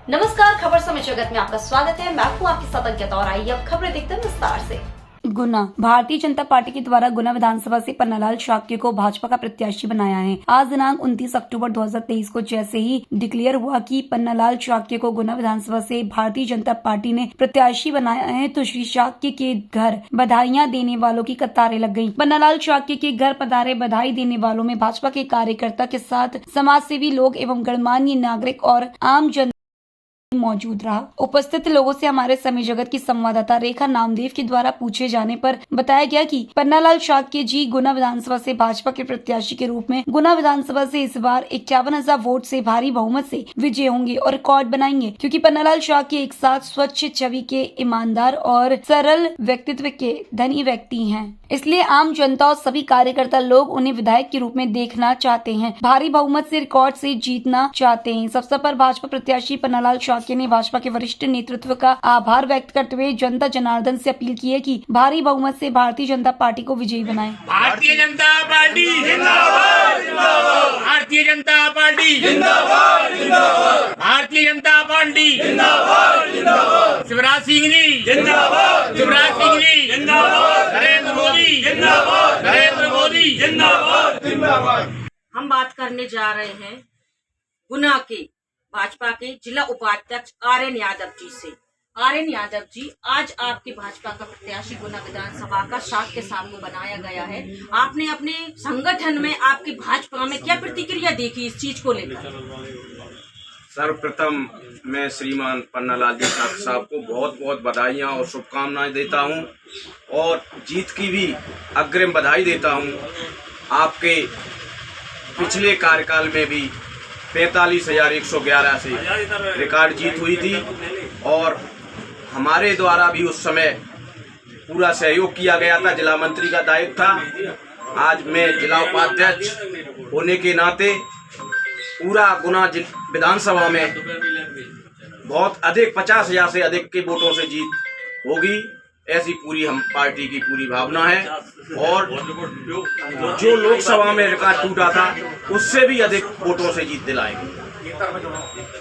नमस्कार, खबर समय जगत में आपका स्वागत है। मैं हूं आपके साथ अंकिता और आइए अब खबरें देखते हैं विस्तार से। गुना भारतीय जनता पार्टी के द्वारा गुना विधानसभा से पन्नालाल शाक्य को भाजपा का प्रत्याशी बनाया है। आज दिनांक 29 अक्टूबर 2023 को जैसे ही डिक्लेयर हुआ कि पन्नालाल शाक्य को गुना विधानसभा से भारतीय जनता पार्टी ने प्रत्याशी बनाया है, तो श्री शाक्य के घर बधाइयां देने वालों की कतारें लग गयी। पन्नालाल शाक्य के घर पधारे बधाई देने वालों में भाजपा के कार्यकर्ता के साथ समाज सेवी लोग एवं गणमान्य नागरिक और आम जन मौजूद रहा। उपस्थित लोगों से हमारे समय जगत की संवाददाता रेखा नामदेव के द्वारा पूछे जाने पर बताया गया कि पन्नालाल शाक्य जी गुना विधानसभा से भाजपा के प्रत्याशी के रूप में गुना विधानसभा से इस बार 51,000 वोट से भारी बहुमत से विजय होंगे और रिकॉर्ड बनाएंगे, क्योंकि पन्नालाल शाक्य एक साथ स्वच्छ छवि के ईमानदार और सरल व्यक्तित्व के धनी व्यक्ति हैं। इसलिए आम जनता और सभी कार्यकर्ता लोग उन्हें विधायक के रूप में देखना चाहते हैं, भारी बहुमत से रिकॉर्ड से जीतना चाहते हैं। इस अवसर पर भाजपा प्रत्याशी पन्नालाल शाक्य ने भाजपा के वरिष्ठ नेतृत्व का आभार व्यक्त करते हुए जनता जनार्दन से अपील की है कि भारी बहुमत से भारतीय जनता पार्टी को विजयी बनाएं। भारतीय जनता पार्टी जिंदाबाद जिंदाबाद, भारतीय जनता पार्टी जिंदाबाद जिंदाबाद, भारतीय जनता पार्टी जिंदाबाद जिंदाबाद, शिवराज सिंह जी जिंदाबाद, शिवराज सिंह जी जिंदाबाद, नरेंद्र मोदी जिंदाबाद, नरेंद्र मोदी जिंदाबाद जिंदाबाद। हम बात करने जा रहे हैं गुना के भाजपा के जिला उपाध्यक्ष आर्यन यादव जी से। आर्यन यादव जी, आज आपके भाजपा का प्रत्याशी गुना विधानसभा का शाक्य साहब को बनाया गया है। आपने अपने संगठन में, आपकी भाजपा में क्या प्रतिक्रिया देखी इस चीज को लेकर? सर्वप्रथम मैं श्रीमान पन्नालाल जी शाक्य साहब को बहुत बहुत बधाइयाँ और शुभकामनाएं देता हूं और जीत की भी अग्रिम बधाई देता हूं। आपके पिछले कार्यकाल में भी 45,111 से रिकॉर्ड जीत हुई थी और हमारे द्वारा भी उस समय पूरा सहयोग किया गया था, जिला मंत्री का दायित्व था। आज मैं जिला उपाध्यक्ष होने के नाते पूरा गुना विधानसभा में बहुत अधिक 50,000 से अधिक के वोटों से जीत होगी, ऐसी पूरी हम पार्टी की पूरी भावना है। और जो लोकसभा में रिकॉर्ड टूटा था उससे भी अधिक वोटों से जीत दिलाएंगे।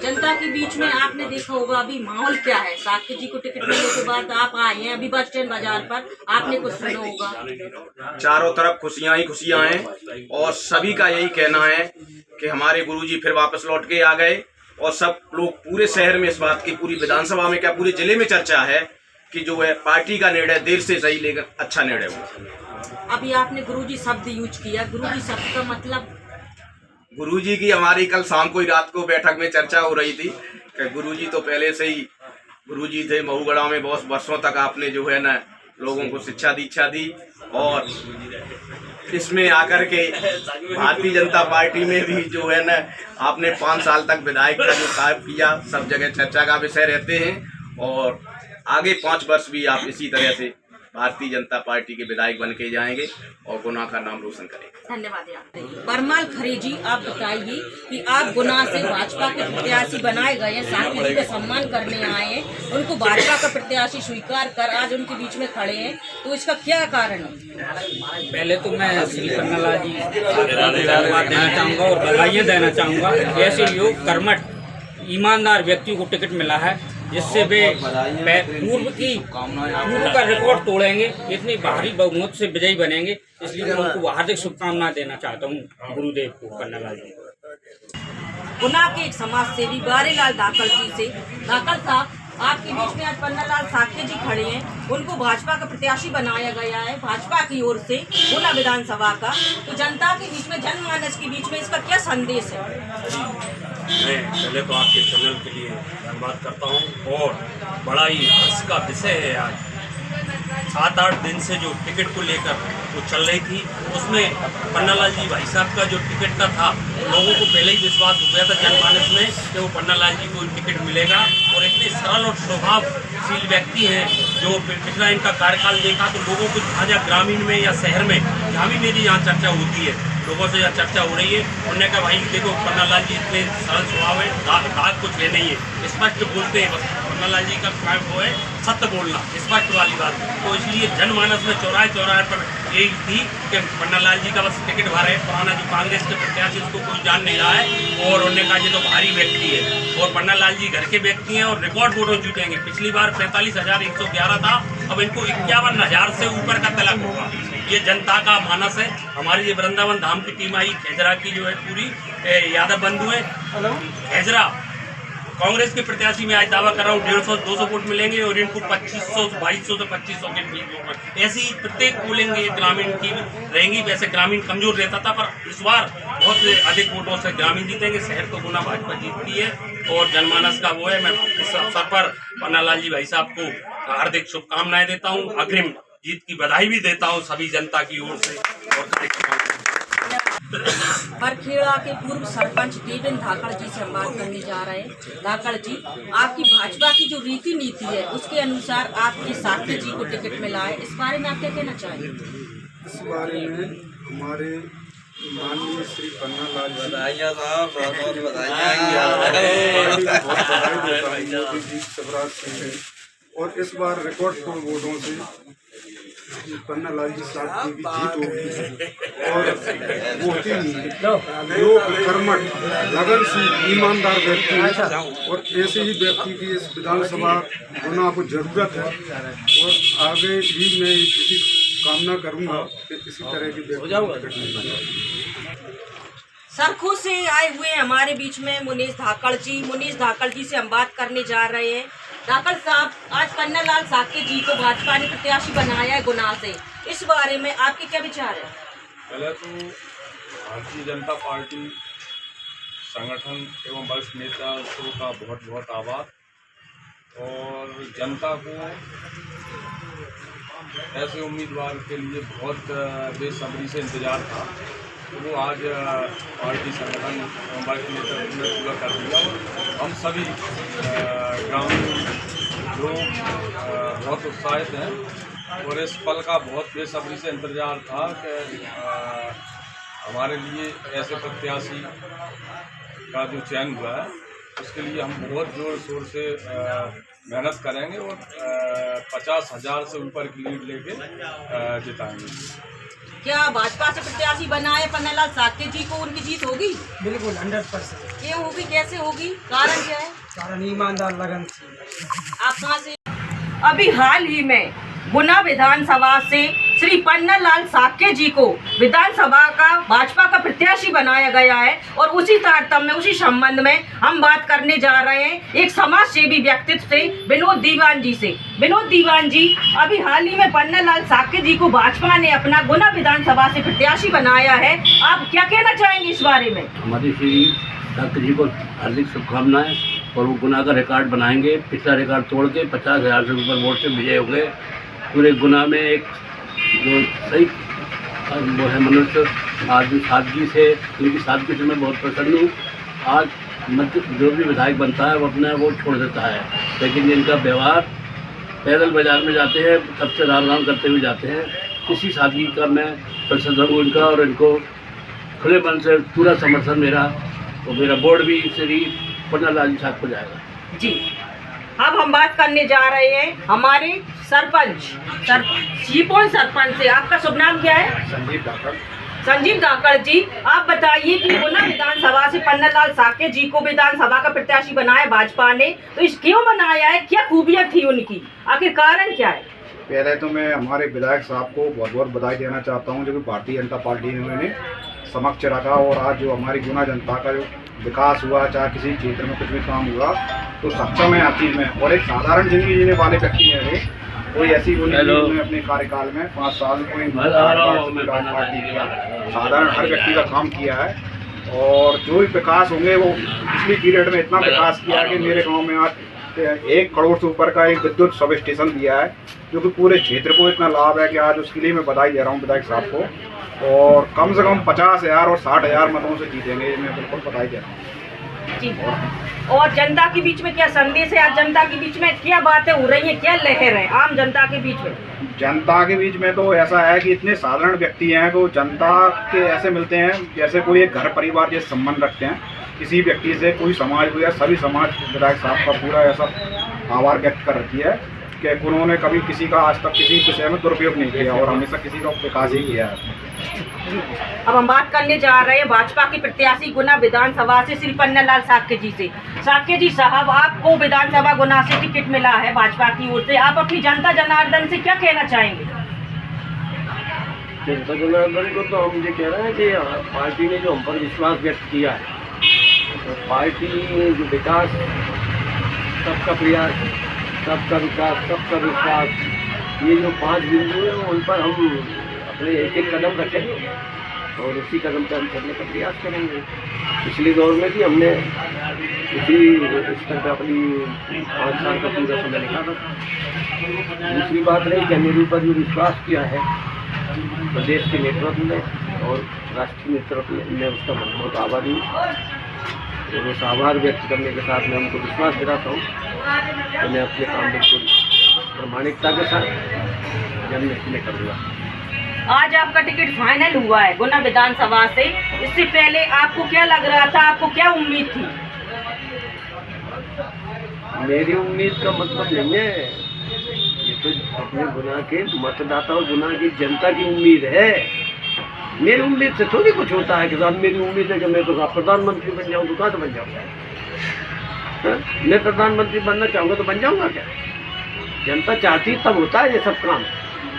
जनता के बीच में आपने देखा होगा अभी माहौल क्या है। शाक्य जी को टिकट मिलने के बाद आप आए हैं अभी बस स्टैंड बाजार पर, आपने कुछ सुना होगा। चारों तरफ खुशियां ही खुशियां हैं और सभी का यही कहना है कि हमारे गुरुजी फिर वापस लौट के आ गए और सब लोग पूरे शहर में इस बात की, पूरी विधानसभा में क्या पूरे जिले में चर्चा है कि जो है पार्टी का निर्णय देर से सही लेकर अच्छा निर्णय हुआ। अभी आपने गुरुजी शब्द यूज किया, गुरुजी शब्द का मतलब? गुरुजी की हमारी कल शाम को ही रात को बैठक में चर्चा हो रही थी कि गुरुजी तो पहले से ही गुरुजी थे। महुगढ़ा में बहुत वर्षों तक आपने जो है ना लोगों को शिक्षा दीक्षा दी और इसमें आकर के भारतीय जनता पार्टी में भी जो है ना आपने 5 साल तक विधायक का जो कार्य किया, सब जगह चर्चा का विषय रहते हैं और आगे 5 वर्ष भी आप इसी तरह से भारतीय जनता पार्टी के विधायक बन के जाएंगे और गुना का नाम रोशन करेंगे। धन्यवाद। परमाल खरे जी, आप बताइए कि आप गुना से भाजपा के प्रत्याशी बनाए गए हैं, शाक्य जी का सम्मान करने आए हैं, उनको भाजपा का प्रत्याशी स्वीकार कर आज उनके बीच में खड़े हैं, तो इसका क्या कारण है? पहले तो मैं श्री पन्नालाल जी धन्यवाद देना चाहूँगा और बधाइयाँ देना चाहूँगा। ऐसे योग कर्मठ ईमानदार व्यक्तियों को टिकट मिला है जिससे वे पूर्व का रिकॉर्ड तोड़ेंगे, इतनी भारी बहुमत से विजयी बनेंगे। इसलिए मैं उनको हार्दिक शुभकामनाएं देना चाहता हूँ गुरुदेव को, पन्नालाल जी को। गुना के एक समाज सेवी बारेलाल धाकल जी से। धाकल साहब, आपके बीच में आज पन्नालाल शाक्य जी खड़े हैं, उनको भाजपा का प्रत्याशी बनाया गया है भाजपा की ओर से गुना विधानसभा का, तो जनता के बीच में, जनमानस के बीच में इसका क्या संदेश है? मैं पहले तो आपके चैनल के लिए धन्यवाद करता हूं और बड़ा ही हर्ष का विषय है। आज 7-8 दिन से जो टिकट को लेकर वो चल रही थी उसमें पन्नालाल जी भाई साहब का जो टिकट का था, लोगों को पहले ही विश्वास हो गया था जनमानस में कि वो पन्नालाल जी को टिकट मिलेगा और इतने सरल और स्वभावशील व्यक्ति हैं। जो पिछला इनका कार्यकाल देखा तो लोगों को जहाँ ग्रामीण में या शहर में जहाँ भी मेरी यहाँ चर्चा होती है, लोगों से यहाँ चर्चा हो रही है, उन्होंने कहा भाई देखो पन्नालाल जी इतने सरल स्वभाव है, दाग कुछ है नहीं है, स्पष्ट बोलते हैं। बस पन्नालाल जी का काम वो है सत्य बोलना, स्पष्ट वाली बात। तो इसलिए जनमानस में चौराहे चौराहे पर यही थी कि पन्नालाल जी का बस टिकट भरा है। पुराना जो कांग्रेस के प्रत्याशी उसको कोई जान नहीं रहा है और उन्होंने कहा ये तो भारी व्यक्ति है और पन्नालाल जी घर के व्यक्ति हैं और रिकॉर्ड वोटों जीतेंगे। पिछली बार 45,111 था, अब इनको 51,000 से ऊपर का तलक होगा। ये जनता का मानस है। हमारी ये वृंदावन धाम की टीम आई खेजरा की जो है पूरी यादव बंधु है। खेजरा कांग्रेस के प्रत्याशी में आज दावा कर रहा हूँ 150-200 वोट मिलेंगे और इनको 2200 से 2500 के बीच वोट। ऐसी प्रत्येक पोलिंग ग्रामीण की रहेंगी। वैसे ग्रामीण कमजोर रहता था पर इस बार बहुत अधिक वोटों से ग्रामीण जीतेंगे। शहर को गुना भाजपा जीतती है और जनमानस का वो है। मैं इस अवसर पर पन्नालाल जी भाई साहब को हार्दिक शुभकामनाएं देता हूँ, अग्रिम जीत की बधाई भी देता हूँ सभी जनता की ओर से। और बरखेड़ा के पूर्व सरपंच देवेंद्र धाकड़ जी से हम बात करने जा रहे हैं। धाकड़ जी, आपकी भाजपा की जो रीति नीति है उसके अनुसार आपके साथी जी को टिकट मिला है, इस बारे में आप क्या कहना चाहेंगे? इस बारे में हमारे माननीय श्री पन्नालाल जी मोदी जी, शिवराज सिंह और इस बार रिकॉर्ड तोड़ वोटों से पन्नालाल जी साहब की जीत होगी और बहुत ही लोग कर्मठ, लगनशील, ईमानदार व्यक्ति है और ऐसे ही व्यक्ति की इस विधानसभा गुना को जरूरत है। और आगे भी मैं इसी कामना करूंगा कि इसी तरह की व्यक्ति। सरखू से आए हुए हमारे बीच में मुनीष धाकड़ जी से हम बात करने जा रहे हैं। धाकड़ साहब, आज पन्नालाल साके जी को भाजपा ने प्रत्याशी बनाया है गुना से, इस बारे में आपके क्या विचार है? पहले तो भारतीय जनता पार्टी संगठन एवं वरिष्ठ नेतृत्व का बहुत बहुत आभार और जनता को ऐसे उम्मीदवार के लिए बहुत बेसब्री से इंतजार था। तो वो आज पार्टी संगठन एवं वरिष्ठ नेतृत्व ने पूरा कर दिया और हम सभी ग्रामीण लोग बहुत उत्साहित हैं और इस पल का बहुत बेसब्री से इंतजार था कि हमारे लिए ऐसे प्रत्याशी का जो चयन हुआ है उसके लिए हम बहुत जोर शोर से मेहनत करेंगे और 50,000 से ऊपर की लीड लेके जिताएंगे। क्या भाजपा से प्रत्याशी बनाए पन्नालाल साके जी को उनकी जीत होगी? बिल्कुल 100%। ये होगी, कैसे होगी, कारण क्या है? कारण ईमानदार, लगन। आप कहाँ से? अभी हाल ही में गुना विधानसभा से श्री पन्नालाल साके जी को विधानसभा का भाजपा का प्रत्याशी बनाया गया है और उसी तारतम्य में, उसी संबंध में हम बात करने जा रहे हैं एक समाज सेवी व्यक्तित्व से, विनोद दीवान जी से। विनोद दीवान जी, अभी हाल ही में पन्नालाल साके जी को भाजपा ने अपना गुना विधानसभा से प्रत्याशी बनाया है, आप क्या कहना चाहेंगे इस बारे में? हमारी श्री साके जी को हार्दिक शुभकामनाएं और वो गुना का रिकॉर्ड बनाएंगे। पिछला रिकॉर्ड तोड़ के 50,000 से ऊपर वोट से विजय हो गए। पूरे गुना में एक जो सही वो है मनुष्य, आज सादगी से, उनकी सादगी से मैं बहुत प्रसन्न हूँ। आज मध्य जो भी विधायक बनता है वो अपना वो छोड़ देता है, लेकिन इनका व्यवहार, पैदल बाजार में जाते हैं सबसे राम राम करते हुए जाते हैं। इसी सादगी का मैं प्रशंसक हूँ इनका और इनको खुले मन से पूरा समर्थन मेरा और मेरा वोट भी श्री पन्नालाल जी साहब को जाएगा जी। अब हम बात करने जा रहे हैं हमारे सरपंच शिपोन सरपंच से। आपका शुभ नाम क्या है? संजीव धाकड़ जी, आप बताइए कि गुना विधानसभा से पन्नालाल साके जी को विधानसभा का प्रत्याशी बनाया भाजपा ने, तो इस क्यों बनाया है, क्या खूबियां थी उनकी, आखिर कारण क्या है? पहले तो मैं हमारे विधायक साहब को बहुत बहुत बधाई देना चाहता हूं, जो कि भारतीय जनता पार्टी ने उन्हें समक्ष रखा और आज जो हमारी गुना जनता का जो विकास हुआ, चाहे किसी क्षेत्र में कुछ भी काम हुआ, तो सक्षम है हर चीज़ में। और एक साधारण जिंदगी जीने वाले व्यक्ति है, कोई ऐसी उन्होंने अपने कार्यकाल में 5 साल कोई पार्टी का साधारण हर व्यक्ति का काम किया है। और जो भी विकास होंगे वो पिछली पीरियड में इतना विकास किया है कि मेरे गाँव में आज 1 करोड़ से ऊपर का एक विद्युत सब स्टेशन दिया है, जो कि पूरे क्षेत्र को इतना लाभ है कि आज उसके लिए मैं बधाई दे रहा हूँ विधायक साहब को। और कम से कम 50,000 और 60,000 मतों से जीतेंगे, ये मैं बिल्कुल बधाई दे रहा हूँ जी। और जनता के बीच में क्या संदेश है? आज जनता के बीच में क्या बातें हो रही हैं, क्या लहर है आम जनता के बीच में? जनता के बीच में तो ऐसा है कि इतने साधारण व्यक्ति हैं वो जनता के ऐसे मिलते हैं जैसे कोई एक घर परिवार जैसे संबंध रखते हैं। किसी व्यक्ति से कोई समाज हुआ, सभी समाज विधायक साहब का पूरा ऐसा आभार व्यक्त कर रही है। कि उन्होंने कभी किसी का आज तक किसी विषय में दुरुपयोग नहीं किया और हमेशा किसी का विकास ही किया है। अब हम बात करने जा रहे हैं भाजपा के प्रत्याशी गुना विधानसभा से श्री पन्नालाल साक्य जी से। साक्य जी साहब, आपको विधानसभा गुना से टिकट मिला है भाजपा की ओर से, आप अपनी जनता जनार्दन से क्या कहना चाहेंगे? जनता जनार्दन को तो हम ये कह रहे हैं कि पार्टी ने जो हम पर विश्वास व्यक्त किया है, तो पार्टी जो विकास, सबका प्रयास, सबका विकास, सबका विश्वास, ये जो 5 बिंदु हैं उन पर हम अपने एक एक कदम रखेंगे और उसी कदम पर हम चलने का प्रयास करेंगे। पिछले दौर में भी हमने इसी स्तर पर अपनी 5 साल का पूरा समय निकाला था। दूसरी बात रही कि मेरे ऊपर जो विश्वास किया है प्रदेश के नेतृत्व में और राष्ट्रीय नेतृत्व में, मैं उसका बहुत आभारी हूँ। तो उस आभार व्यक्त करने के साथ मैं उनको विश्वास दिलाता हूँ तो मैं अपने काम बिल्कुल प्रामाणिकता के साथ जन्म में करूँगा। आज आपका टिकट फाइनल हुआ है गुना विधानसभा से, इससे पहले आपको क्या लग रहा था, आपको क्या उम्मीद थी? मेरी उम्मीद का मतलब नहीं है, ये तो अपने गुना के मतदाताओं, गुना की जनता की उम्मीद है। मेरी उम्मीद से थोड़ी कुछ होता है किसान। मेरी उम्मीद है कि मैं तो प्रधानमंत्री बन जाऊँ तो कहाँ तो बन जाऊँगा? मैं प्रधानमंत्री बनना चाहूँगा तो बन जाऊँगा क्या? जनता चाहती तब होता है ये सब काम।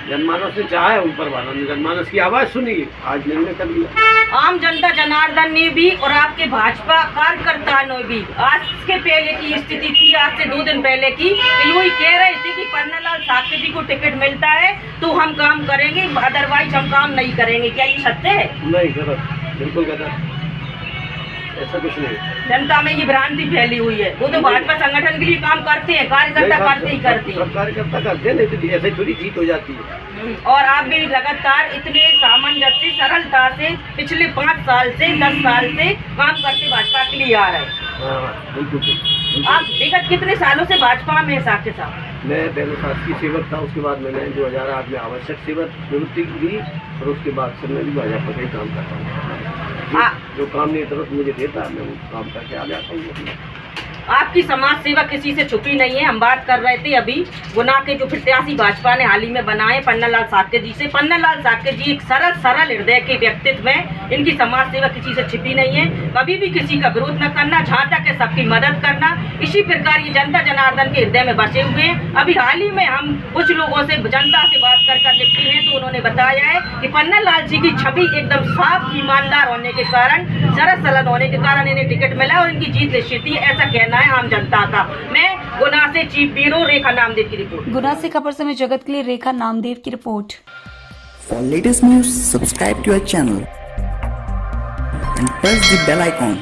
जनमानस ने चाहा है, ऊपर वालों ने जनमानस की आवाज़ सुनी, आज निर्णय कर लिया। आम जनता जनार्दन ने भी और आपके भाजपा कार्यकर्ताओं ने भी आज के पहले की स्थिति थी, आज से 2 दिन पहले की, यूँ ही कह रहे थे कि पन्नालाल साक्य जी को टिकट मिलता है तो हम काम करेंगे, अदरवाइज हम काम नहीं करेंगे। क्या ये सत्य है? नहीं, गलत, बिल्कुल गलत, ऐसा कुछ नहीं। जनता में ये भ्रांति फैली हुई है। वो तो भाजपा संगठन के लिए काम करते हैं, कार्यकर्ता करते ही करते हैं। सब कार्यकर्ता करते हैं, नहीं तो ऐसे थोड़ी जीत हो जाती है। और आप भी लगातार इतने सामंजस्य, सरलता से पिछले 5 साल से 10 साल से काम करते भाजपा के लिए आ रहे हैं। बिल्कुल। आप विगत कितने सालों से भाजपा में साक्य साहब? मैं पहले शासकीय सेवक था, उसके बाद मैंने 2008 में आवश्यक सेवक निवृत्ति दी और उसके बाद से मैं भी भाजपा का ही काम करता हूँ। जो काम नहीं तरफ मुझे देता है मैं वो काम करके आ जाता हूँ। आपकी समाज सेवा किसी से छुपी नहीं है। हम बात कर रहे थे अभी गुना के जो प्रत्याशी भाजपा ने हाल ही में बनाए पन्नालाल साक्य जी से। पन्नालाल साक्य जी एक सरल हृदय के व्यक्तित्व में, इनकी समाज सेवा किसी से छिपी नहीं है। कभी भी किसी का विरोध न करना, जहाँ तक है सबकी मदद करना, इसी प्रकार ये जनता जनार्दन के हृदय में बसे हुए हैं। अभी हाल ही में हम कुछ लोगों से, जनता से बात कर निपटे हैं तो उन्होंने बताया है कि पन्नालाल जी की छवि एकदम साफ, ईमानदार होने के कारण, सरल होने के कारण इन्हें टिकट मिला और इनकी जीत निश्चित है, ऐसा कहना है आम जनता का। मैं गुना से चीफ ब्यूरो रेखा नामदेव की रिपोर्ट। गुना से खबर समय जगत के लिए रेखा नामदेव की report. For latest news, subscribe to our channel and press the bell icon.